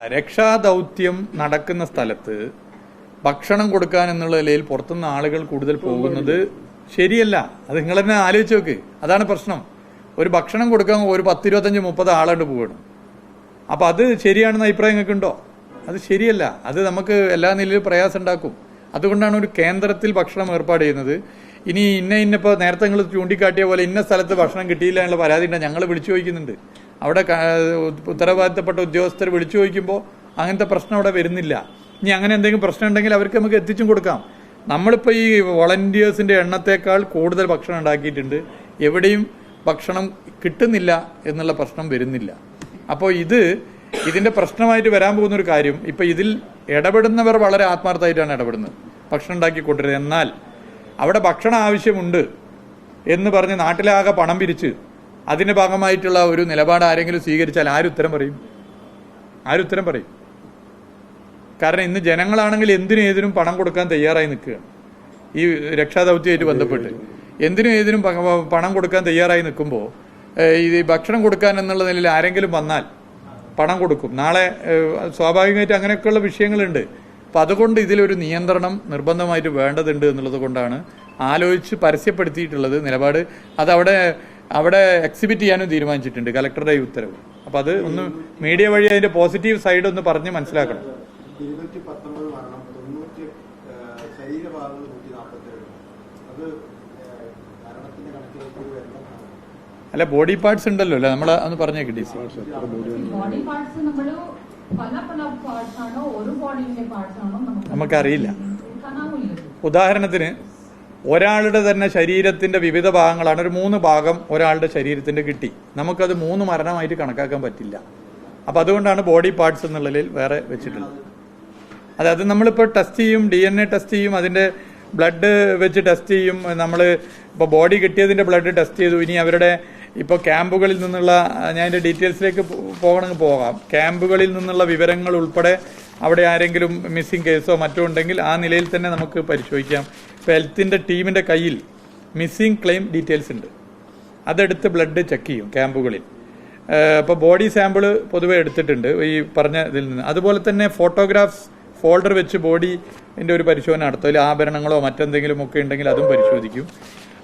രക്ഷാദൗത്യം നടക്കുന്ന സ്ഥലത്ത് ഭക്ഷണം കൊടുക്കാൻ എന്നുള്ള നിലയിൽ പുറത്തുനിന്ന് ആളുകൾ കൂടുതൽ പോകുന്നത് ശരിയല്ല. അത് നിങ്ങൾ തന്നെ ആലോചിച്ച് നോക്ക്. അതാണ് പ്രശ്നം. ഒരു ഭക്ഷണം കൊടുക്കാൻ ഒരു 10, 25, 30 ആളുണ്ട് പോവാണ്. അപ്പൊ അത് ശരിയാണെന്ന് അഭിപ്രായം നിങ്ങൾക്കുണ്ടോ? അത് ശരിയല്ല. അത് നമുക്ക് എല്ലാ നിലയിലും പ്രയാസം ഉണ്ടാക്കും. അതുകൊണ്ടാണ് ഒരു കേന്ദ്രത്തിൽ ഭക്ഷണം ഏർപ്പാട് ചെയ്യുന്നത്. ഇനി ഇന്നിപ്പോൾ നേരത്തെ നിങ്ങൾ ചൂണ്ടിക്കാട്ടിയ പോലെ ഇന്ന സ്ഥലത്ത് ഭക്ഷണം കിട്ടിയില്ല എന്നുള്ള പരാതി ഉണ്ട്. ഞങ്ങൾ വിളിച്ചു ചോദിക്കുന്നുണ്ട്. അവിടെ ഉത്തരവാദിത്തപ്പെട്ട ഉദ്യോഗസ്ഥർ വിളിച്ചു ചോദിക്കുമ്പോൾ അങ്ങനത്തെ പ്രശ്നം അവിടെ വരുന്നില്ല. ഇനി അങ്ങനെ എന്തെങ്കിലും പ്രശ്നം ഉണ്ടെങ്കിൽ അവർക്ക് നമുക്ക് എത്തിച്ചും കൊടുക്കാം. നമ്മളിപ്പോൾ ഈ വോളണ്ടിയേഴ്സിന്റെ എണ്ണത്തേക്കാൾ കൂടുതൽ ഭക്ഷണം ഉണ്ടാക്കിയിട്ടുണ്ട്. എവിടെയും ഭക്ഷണം കിട്ടുന്നില്ല എന്നുള്ള പ്രശ്നം വരുന്നില്ല. അപ്പോൾ ഇതിന്റെ പ്രശ്നമായിട്ട് വരാൻ പോകുന്ന ഒരു കാര്യം, ഇപ്പൊ ഇതിൽ ഇടപെടുന്നവർ വളരെ ആത്മാർത്ഥമായിട്ടാണ് ഇടപെടുന്നത്, ഭക്ഷണം ഉണ്ടാക്കി കൊണ്ടുവരുന്നത്. എന്നാൽ അവിടെ ഭക്ഷണം ആവശ്യമുണ്ട് എന്ന് പറഞ്ഞ് നാട്ടിലാകെ പണം പിരിച്ച് അതിന്റെ ഭാഗമായിട്ടുള്ള ഒരു നിലപാട് ആരെങ്കിലും സ്വീകരിച്ചാൽ ആരുത്തരം പറയും? ആരുത്തരം പറയും? കാരണം ഇന്ന് ജനങ്ങളാണെങ്കിൽ എന്തിനും ഏതിനും പണം കൊടുക്കാൻ തയ്യാറായി നിൽക്കുകയാണ്. ഈ രക്ഷാദൗത്യമായിട്ട് ബന്ധപ്പെട്ട് എന്തിനും ഏതിനും പണം കൊടുക്കാൻ തയ്യാറായി നിൽക്കുമ്പോൾ ഇത് ഭക്ഷണം കൊടുക്കാൻ എന്നുള്ള നിലയിൽ ആരെങ്കിലും വന്നാൽ പണം കൊടുക്കും. നാളെ സ്വാഭാവികമായിട്ട് അങ്ങനെയൊക്കെയുള്ള വിഷയങ്ങളുണ്ട്. അപ്പം അതുകൊണ്ട് ഇതിലൊരു നിയന്ത്രണം നിർബന്ധമായിട്ട് വേണ്ടതുണ്ട് എന്നുള്ളത് കൊണ്ടാണ് ആലോചിച്ച് പരസ്യപ്പെടുത്തിയിട്ടുള്ളത് നിലപാട്. അത് അവിടെ എക്സിബിറ്റ് ചെയ്യാനും തീരുമാനിച്ചിട്ടുണ്ട് കലക്ടറുടെ ഈ ഉത്തരവ്. അപ്പം അത് ഒന്ന് മീഡിയ വഴി അതിന്റെ പോസിറ്റീവ് സൈഡ് ഒന്ന് പറഞ്ഞ് മനസ്സിലാക്കണം. അല്ല, ബോഡി പാർട്സ് ഉണ്ടല്ലോ അല്ലേ, നമ്മൾ ഒന്ന് പറഞ്ഞേക്ക് ഡി സി. നമുക്കറിയില്ല. ഉദാഹരണത്തിന് ഒരാളുടെ തന്നെ ശരീരത്തിന്റെ വിവിധ ഭാഗങ്ങളാണ്, ഒരു 3 ഭാഗം ഒരാളുടെ ശരീരത്തിന്റെ കിട്ടി, നമുക്കത് 3 മരണമായിട്ട് കണക്കാക്കാൻ പറ്റില്ല. അപ്പൊ അതുകൊണ്ടാണ് ബോഡി പാർട്സ് എന്നുള്ളതിൽ വേറെ വെച്ചിട്ടുള്ളത്. അത് നമ്മളിപ്പോൾ ടെസ്റ്റ് ചെയ്യും, DNA ടെസ്റ്റ് ചെയ്യും, അതിന്റെ ബ്ലഡ് വെച്ച് ടെസ്റ്റ് ചെയ്യും. നമ്മൾ ഇപ്പോൾ ബോഡി കിട്ടിയതിന്റെ ബ്ലഡ് ടെസ്റ്റ് ചെയ്തു. ഇനി അവരുടെ ഇപ്പോൾ ക്യാമ്പുകളിൽ നിന്നുള്ള, ഞാൻ അതിന്റെ ഡീറ്റെയിൽസിലേക്ക് പോകണമെങ്കിൽ പോകാം. ക്യാമ്പുകളിൽ നിന്നുള്ള വിവരങ്ങൾ ഉൾപ്പെടെ അവിടെ ആരെങ്കിലും മിസ്സിംഗ് കേസോ മറ്റോ ഉണ്ടെങ്കിൽ ആ നിലയിൽ തന്നെ നമുക്ക് പരിശോധിക്കാം. ഇപ്പോൾ ഹെൽത്തിന്റെ ടീമിന്റെ കയ്യിൽ മിസ്സിംഗ് ക്ലെയിം ഡീറ്റെയിൽസ് ഉണ്ട്. അതെടുത്ത് ബ്ലഡ് ചെക്ക് ചെയ്യും ക്യാമ്പുകളിൽ. അപ്പോൾ ബോഡി സാമ്പിള് പൊതുവെ എടുത്തിട്ടുണ്ട് ഈ പറഞ്ഞ ഇതിൽ നിന്ന്. അതുപോലെ തന്നെ ഫോട്ടോഗ്രാഫ്സ് ഫോൾഡർ വെച്ച് ബോഡിന്റെ ഒരു പരിശോധന നടത്തും. അതിൽ ആഭരണങ്ങളോ മറ്റെന്തെങ്കിലും ഒക്കെ ഉണ്ടെങ്കിൽ അതും പരിശോധിക്കും.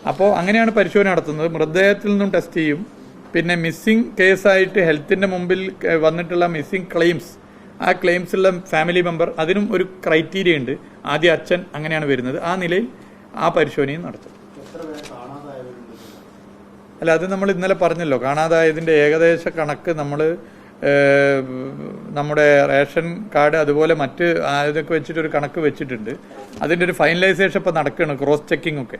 അപ്പോൾ അങ്ങനെയാണ് പരിശോധന നടത്തുന്നത്. മൃതദേഹത്തിൽ നിന്നും ടെസ്റ്റ് ചെയ്യും. പിന്നെ മിസ്സിംഗ് കേസായിട്ട് ഹെൽത്തിന്റെ മുമ്പിൽ വന്നിട്ടുള്ള മിസ്സിംഗ് ക്ലെയിംസ്, ആ ക്ലെയിംസുള്ള ഫാമിലി മെമ്പർ, അതിനും ഒരു ക്രൈറ്റീരിയ ഉണ്ട്. ആദ്യം അച്ഛൻ, അങ്ങനെയാണ് വരുന്നത്. ആ നിലയിൽ ആ പരിശോധനയും നടത്തും. അല്ല, അത് നമ്മൾ ഇന്നലെ പറഞ്ഞല്ലോ, കാണാതായതിന്റെ ഏകദേശ കണക്ക് നമ്മൾ നമ്മുടെ റേഷൻ കാർഡ് അതുപോലെ മറ്റ് ഇതൊക്കെ വെച്ചിട്ടൊരു കണക്ക് വെച്ചിട്ടുണ്ട്. അതിന്റെ ഒരു ഫൈനലൈസേഷൻ ഇപ്പൊ നടക്കുകയാണ്, ക്രോസ് ചെക്കിംഗ് ഒക്കെ.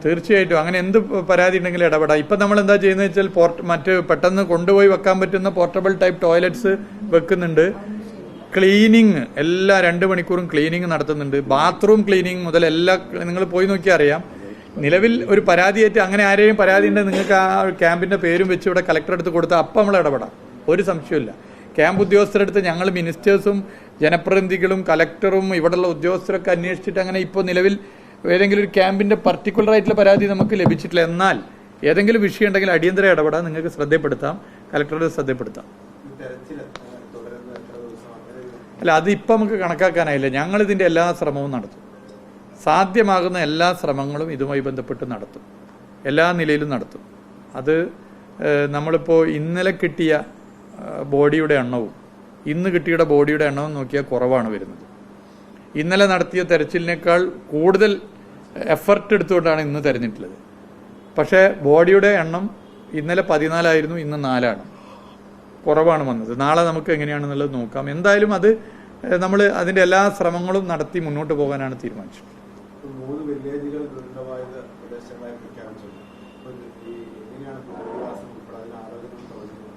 തീർച്ചയായിട്ടും അങ്ങനെ എന്ത് പരാതി ഉണ്ടെങ്കിലും ഇടപെടാം. ഇപ്പൊ നമ്മൾ എന്താ ചെയ്യുന്നത് വെച്ചാൽ മറ്റ് പെട്ടെന്ന് കൊണ്ടുപോയി വെക്കാൻ പറ്റുന്ന പോർട്ടബിൾ ടൈപ്പ് ടോയ്ലറ്റ്സ് വെക്കുന്നുണ്ട്. ക്ലീനിങ് എല്ലാ 2 മണിക്കൂറും ക്ലീനിങ് നടത്തുന്നുണ്ട്. ബാത്റൂം ക്ലീനിങ് മുതൽ എല്ലാ, നിങ്ങൾ പോയി നോക്കിയാൽ അറിയാം. നിലവിൽ ഒരു പരാതിയായിട്ട് അങ്ങനെ ആരെയും പരാതി ഉണ്ടെങ്കിൽ നിങ്ങൾക്ക് ആ ക്യാമ്പിന്റെ പേരും വെച്ച് ഇവിടെ കളക്ടർ എടുത്ത് കൊടുത്താൽ അപ്പം നമ്മൾ ഇടപെടാം, ഒരു സംശയമില്ല. ക്യാമ്പ് ഉദ്യോഗസ്ഥരെടുത്ത് ഞങ്ങൾ മിനിസ്റ്റേഴ്സും ജനപ്രതിനിധികളും കലക്ടറും ഇവിടെയുള്ള ഉദ്യോഗസ്ഥരൊക്കെ അന്വേഷിച്ചിട്ട് അങ്ങനെ ഇപ്പോൾ നിലവിൽ ഏതെങ്കിലും ഒരു ക്യാമ്പിന്റെ പർട്ടിക്കുലർ ആയിട്ടുള്ള പരാതി നമുക്ക് ലഭിച്ചിട്ടില്ല. എന്നാൽ ഏതെങ്കിലും വിഷയം ഉണ്ടെങ്കിൽ അടിയന്തര ഇടപെടാൻ നിങ്ങൾക്ക് ശ്രദ്ധപ്പെടുത്താം, കലക്ടറുടെ ശ്രദ്ധപ്പെടുത്താം. അല്ല, അത് ഇപ്പം നമുക്ക് കണക്കാക്കാനായില്ല. ഞങ്ങൾ ഇതിന്റെ എല്ലാ ശ്രമവും നടത്തും. സാധ്യമാകുന്ന എല്ലാ ശ്രമങ്ങളും ഇതുമായി ബന്ധപ്പെട്ട് നടത്തും, എല്ലാ നിലയിലും നടത്തും. അത് നമ്മളിപ്പോൾ ഇന്നലെ കിട്ടിയ ബോഡിയുടെ എണ്ണവും ഇന്ന് കിട്ടിയ ബോഡിയുടെ എണ്ണവും നോക്കിയാൽ കുറവാണ് വരുന്നത്. ഇന്നലെ നടത്തിയ തെരച്ചിലിനേക്കാൾ കൂടുതൽ എഫർട്ട് എടുത്തുകൊണ്ടാണ് ഇന്ന് തെരഞ്ഞിട്ടുള്ളത്. പക്ഷേ ബോഡിയുടെ എണ്ണം ഇന്നലെ 14 ആയിരുന്നു, ഇന്ന് 4 ആണ്. കുറവാണ് വന്നത്. നാളെ നമുക്ക് എങ്ങനെയാണെന്നുള്ളത് നോക്കാം. എന്തായാലും അത് നമ്മൾ അതിന്റെ എല്ലാ ശ്രമങ്ങളും നടത്തി മുന്നോട്ട് പോകാനാണ് തീരുമാനിച്ചത്.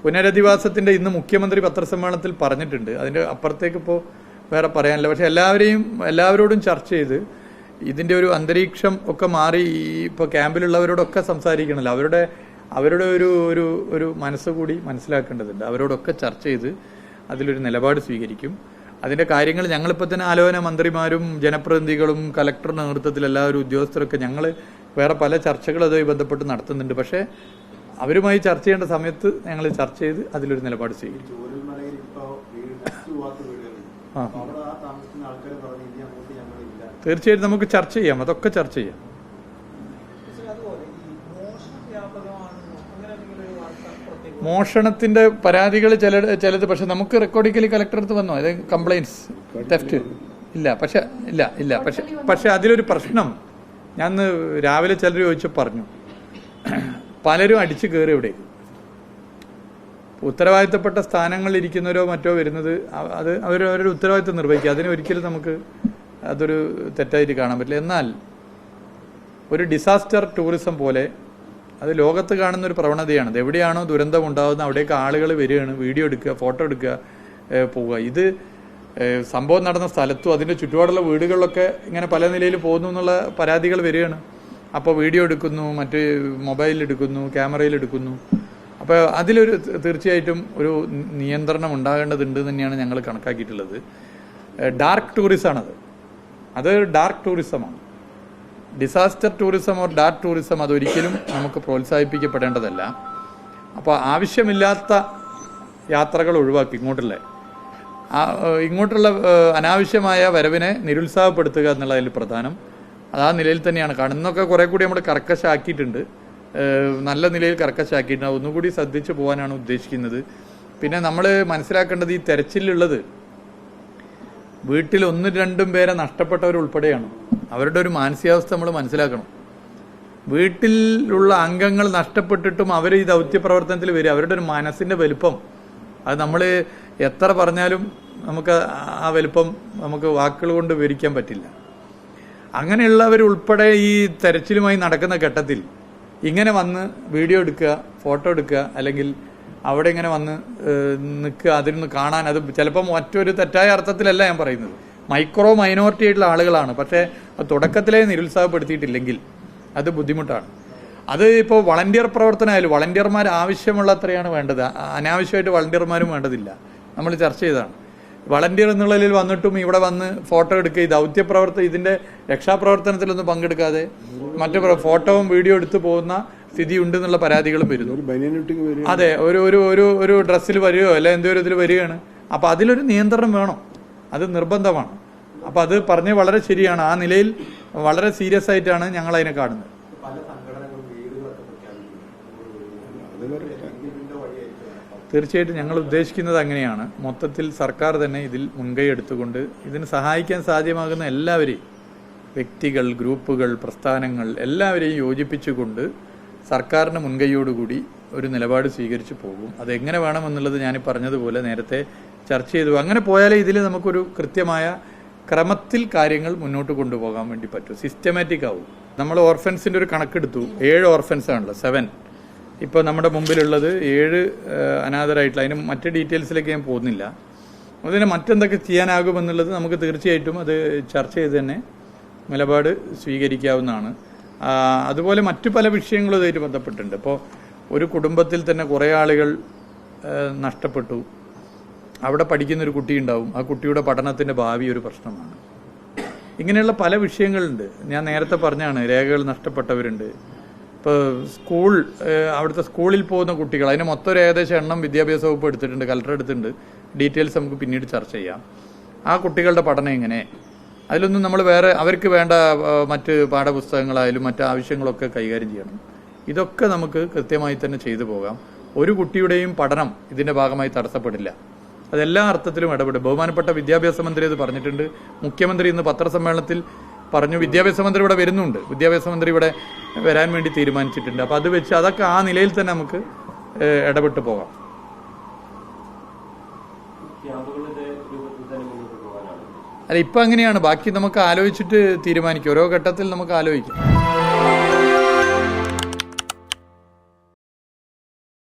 പുനരധിവാസത്തിന്റെ ഇന്ന് മുഖ്യമന്ത്രി പത്രസമ്മേളനത്തിൽ പറഞ്ഞിട്ടുണ്ട്. അതിന്റെ അപ്പുറത്തേക്ക് ഇപ്പോൾ വേറെ പറയാനില്ല. പക്ഷെ എല്ലാവരോടും ചർച്ച ചെയ്ത് ഇതിന്റെ ഒരു അന്തരീക്ഷം ഒക്കെ മാറി ഇപ്പോൾ ക്യാമ്പിലുള്ളവരോടൊക്കെ സംസാരിക്കണമല്ലോ. അവരുടെ ഒരു മനസ്സ് കൂടി മനസ്സിലാക്കേണ്ടതുണ്ട്. അവരോടൊക്കെ ചർച്ച ചെയ്ത് അതിലൊരു നിലപാട് സ്വീകരിക്കും. അതിൻ്റെ കാര്യങ്ങൾ ഞങ്ങളിപ്പോൾ തന്നെ ആലോചന മന്ത്രിമാരും ജനപ്രതിനിധികളും കലക്ടറുടെ നേതൃത്വത്തിൽ എല്ലാവരും ഉദ്യോഗസ്ഥരൊക്കെ ഞങ്ങൾ വേറെ പല ചർച്ചകളും അതുമായി ബന്ധപ്പെട്ട് നടത്തുന്നുണ്ട്. പക്ഷേ അവരുമായി ചർച്ച ചെയ്യേണ്ട സമയത്ത് ഞങ്ങൾ ചർച്ച ചെയ്ത് അതിലൊരു നിലപാട് സ്വീകരിക്കും. തീർച്ചയായിട്ടും നമുക്ക് ചർച്ച ചെയ്യാം, അതൊക്കെ ചർച്ച ചെയ്യാം. മോഷണത്തിന്റെ പരാതികൾ ചിലത് പക്ഷെ നമുക്ക് റെക്കോർഡിക്കലി കളക്ടർ അടുത്ത് വന്നോ അത് കംപ്ലൈൻറ്റ്സ് തെഫ്റ്റ് ഇല്ല പക്ഷെ അതിലൊരു പ്രശ്നം ഞാൻ രാവിലെ ചിലർ ചോദിച്ചു പറഞ്ഞു, പലരും അടിച്ചു കയറി ഇവിടെ ഉത്തരവാദിത്തപ്പെട്ട സ്ഥാനങ്ങളിൽ ഇരിക്കുന്നവരോ മറ്റോ വരുന്നത് അത് അവരവരുടെ ഉത്തരവാദിത്തം നിർവഹിക്കുക. അതിന് ഒരിക്കലും നമുക്ക് അതൊരു തെറ്റായിട്ട് കാണാൻ പറ്റില്ല. എന്നാൽ ഒരു ഡിസാസ്റ്റർ ടൂറിസം പോലെ അത് ലോകത്ത് കാണുന്ന ഒരു പ്രവണതയാണ്. അത് എവിടെയാണോ ദുരന്തം ഉണ്ടാകുന്ന അവിടേക്ക് ആളുകൾ വരികയാണ്, വീഡിയോ എടുക്കുക, ഫോട്ടോ എടുക്കുക, പോവുക. ഇത് സംഭവം നടന്ന സ്ഥലത്തും അതിൻ്റെ ചുറ്റുപാടുള്ള വീടുകളിലൊക്കെ ഇങ്ങനെ പല നിലയിൽ പോകുന്നു എന്നുള്ള പരാതികൾ വരികയാണ്. അപ്പോൾ വീഡിയോ എടുക്കുന്നു, മറ്റ് മൊബൈലിൽ എടുക്കുന്നു, ക്യാമറയിൽ എടുക്കുന്നു. അപ്പോൾ അതിലൊരു തീർച്ചയായിട്ടും ഒരു നിയന്ത്രണം ഉണ്ടാകേണ്ടതുണ്ട് തന്നെയാണ് ഞങ്ങൾ കണക്കാക്കിയിട്ടുള്ളത്. ഡാർക്ക് ടൂറിസമാണത്, അത് ഡാർക്ക് ടൂറിസമാണ്. Disaster tourism or dark tourism അതൊരിക്കലും നമുക്ക് പ്രോത്സാഹിപ്പിക്കപ്പെടേണ്ടതല്ല. അപ്പോൾ ആവശ്യമില്ലാത്ത യാത്രകൾ ഒഴിവാക്കി ഇങ്ങോട്ടുള്ള അനാവശ്യമായ വരവിനെ നിരുത്സാഹപ്പെടുത്തുക എന്നുള്ളതിൽ പ്രധാനം. അത് ആ നിലയിൽ തന്നെയാണ് കാണുന്നതൊക്കെ കുറേ കൂടി നമ്മൾ കർക്കശാക്കിയിട്ടുണ്ട്, നല്ല നിലയിൽ കർക്കശാക്കിയിട്ടുണ്ട്. ഒന്നുകൂടി ശ്രദ്ധിച്ചു പോകാനാണ് ഉദ്ദേശിക്കുന്നത്. പിന്നെ നമ്മൾ മനസ്സിലാക്കേണ്ടത് ഈ തെരച്ചിലുള്ളത് വീട്ടിൽ 1-2 പേരെ നഷ്ടപ്പെട്ടവരുൾപ്പെടെയാണ്. അവരുടെ ഒരു മാനസികാവസ്ഥ നമ്മൾ മനസ്സിലാക്കണം. വീട്ടിലുള്ള അംഗങ്ങൾ നഷ്ടപ്പെട്ടിട്ടും അവർ ഈ ദൗത്യ പ്രവർത്തനത്തിൽ വരിക, അവരുടെ ഒരു മനസ്സിൻ്റെ വലുപ്പം അത് നമ്മൾ എത്ര പറഞ്ഞാലും നമുക്ക് ആ വലുപ്പം നമുക്ക് വാക്കുകൾ കൊണ്ട് വിവരിക്കാൻ പറ്റില്ല. അങ്ങനെയുള്ളവരുൾപ്പെടെ ഈ തെരച്ചിലുമായി നടക്കുന്ന ഘട്ടത്തിൽ ഇങ്ങനെ വന്ന് വീഡിയോ എടുക്കുക, ഫോട്ടോ എടുക്കുക, അല്ലെങ്കിൽ അവിടെ ഇങ്ങനെ വന്ന് നിൽക്കുക, അതിനൊന്ന് കാണാൻ, അത് ചിലപ്പോൾ മറ്റൊരു തെറ്റായ അർത്ഥത്തിലല്ല ഞാൻ പറയുന്നത്, മൈനോറിറ്റി ആയിട്ടുള്ള ആളുകളാണ്. പക്ഷേ തുടക്കത്തിലേ നിരുത്സാഹപ്പെടുത്തിയിട്ടില്ലെങ്കിൽ അത് ബുദ്ധിമുട്ടാണ്. അത് ഇപ്പോൾ വളണ്ടിയർ പ്രവർത്തനമായാലും വളണ്ടിയർമാർ ആവശ്യമുള്ള അത്രയാണ് വേണ്ടത്. അനാവശ്യമായിട്ട് വളണ്ടിയർമാരും വേണ്ടതില്ല. നമ്മൾ ചർച്ച ചെയ്തതാണ്. വളണ്ടിയർ എന്നുള്ളതിൽ വന്നിട്ടും ഇവിടെ വന്ന് ഫോട്ടോ എടുക്കുക, ഈ ദൗത്യപ്രവർത്തനം ഇതിൻ്റെ രക്ഷാപ്രവർത്തനത്തിലൊന്നും പങ്കെടുക്കാതെ മറ്റു ഫോട്ടോവും വീഡിയോ എടുത്തു പോകുന്ന സ്ഥിതി ഉണ്ടെന്നുള്ള പരാതികളും വരുന്നു. അതെ, ഒരു ഡ്രസ്സിൽ വരികയോ അല്ല എന്തൊരു ഇതിൽ വരികയാണ്. അപ്പോൾ അതിലൊരു നിയന്ത്രണം വേണം, അത് നിർബന്ധമാണ്. അപ്പോൾ അത് പറഞ്ഞ് വളരെ ശരിയാണ്. ആ നിലയിൽ വളരെ സീരിയസ് ആയിട്ടാണ് ഞങ്ങൾ അതിനെ കാണുന്നത്. തീർച്ചയായിട്ടും ഞങ്ങൾ ഉദ്ദേശിക്കുന്നത് അങ്ങനെയാണ്. മൊത്തത്തിൽ സർക്കാർ തന്നെ ഇതിൽ മുൻകൈ എടുത്തുകൊണ്ട് ഇതിന് സഹായിക്കാൻ സാധ്യമാകുന്ന എല്ലാവരെയും, വ്യക്തികൾ, ഗ്രൂപ്പുകൾ, പ്രസ്ഥാനങ്ങൾ എല്ലാവരെയും യോജിപ്പിച്ചുകൊണ്ട് സർക്കാരിൻ്റെ മുൻകൈയോടുകൂടി ഒരു നിലപാട് സ്വീകരിച്ചു പോകും. അതെങ്ങനെ വേണമെന്നുള്ളത് ഞാൻ പറഞ്ഞതുപോലെ നേരത്തെ ചർച്ച ചെയ്തു. അങ്ങനെ പോയാലേ ഇതിൽ നമുക്കൊരു കൃത്യമായ ക്രമത്തിൽ കാര്യങ്ങൾ മുന്നോട്ട് കൊണ്ടുപോകാൻ വേണ്ടി പറ്റും, സിസ്റ്റമാറ്റിക് ആവും. നമ്മൾ ഓർഫൻസിൻ്റെ ഒരു കണക്കെടുത്തു. 7 ഓർഫൻസാണല്ലോ, 7. ഇപ്പോൾ നമ്മുടെ മുമ്പിലുള്ളത് 7 അനാഥരായിട്ടുള്ള. അതിന് മറ്റ് ഡീറ്റെയിൽസിലേക്ക് ഞാൻ പോകുന്നില്ല. അതിന് മറ്റെന്തൊക്കെ ചെയ്യാനാകുമെന്നുള്ളത് നമുക്ക് തീർച്ചയായിട്ടും അത് ചർച്ച ചെയ്ത് തന്നെ നിലപാട് സ്വീകരിക്കാവുന്നതാണ്. അതുപോലെ മറ്റു പല വിഷയങ്ങളും ഇതായിട്ട് ബന്ധപ്പെട്ടിട്ടുണ്ട്. ഇപ്പോൾ ഒരു കുടുംബത്തിൽ തന്നെ കുറേ ആളുകൾ നഷ്ടപ്പെട്ടു. അവിടെ പഠിക്കുന്നൊരു കുട്ടി ഉണ്ടാവും, ആ കുട്ടിയുടെ പഠനത്തിൻ്റെ ഭാവി ഒരു പ്രശ്നമാണ്. ഇങ്ങനെയുള്ള പല വിഷയങ്ങളുണ്ട്. ഞാൻ നേരത്തെ പറഞ്ഞാണ്, രേഖകൾ നഷ്ടപ്പെട്ടവരുണ്ട്. ഇപ്പോൾ അവിടുത്തെ സ്കൂളിൽ പോകുന്ന കുട്ടികൾ, അതിന് മൊത്തം ഒരു ഏകദേശം എണ്ണം വിദ്യാഭ്യാസ വകുപ്പ് എടുത്തിട്ടുണ്ട്, കലക്ടർ എടുത്തിട്ടുണ്ട്. ഡീറ്റെയിൽസ് നമുക്ക് പിന്നീട് ചർച്ച ചെയ്യാം. ആ കുട്ടികളുടെ പഠനം എങ്ങനെ, അതിലൊന്നും നമ്മൾ വേറെ അവർക്ക് വേണ്ട മറ്റ് പാഠപുസ്തകങ്ങളായാലും മറ്റ് ആവശ്യങ്ങളൊക്കെ കൈകാര്യം ചെയ്യണം. ഇതൊക്കെ നമുക്ക് കൃത്യമായി തന്നെ ചെയ്തു പോകാം. ഒരു കുട്ടിയുടെയും പഠനം ഇതിൻ്റെ ഭാഗമായി തടസ്സപ്പെടില്ല. അതെല്ലാ അർത്ഥത്തിലും ഇടപെടും. ബഹുമാനപ്പെട്ട വിദ്യാഭ്യാസ മന്ത്രി അത് പറഞ്ഞിട്ടുണ്ട്. മുഖ്യമന്ത്രി ഇന്ന് പത്രസമ്മേളനത്തിൽ പറഞ്ഞു. വിദ്യാഭ്യാസ മന്ത്രി ഇവിടെ വരുന്നുണ്ട്, വിദ്യാഭ്യാസ മന്ത്രി ഇവിടെ വരാൻ വേണ്ടി തീരുമാനിച്ചിട്ടുണ്ട്. അപ്പോൾ അത് വെച്ച് അതൊക്കെ ആ നിലയിൽ തന്നെ നമുക്ക് ഇടപെട്ട് പോകാം. അല്ല, ഇപ്പം അങ്ങനെയാണ്. ബാക്കി നമുക്ക് ആലോചിച്ചിട്ട് തീരുമാനിക്കും. ഓരോ ഘട്ടത്തിൽ നമുക്ക് ആലോചിക്കാം.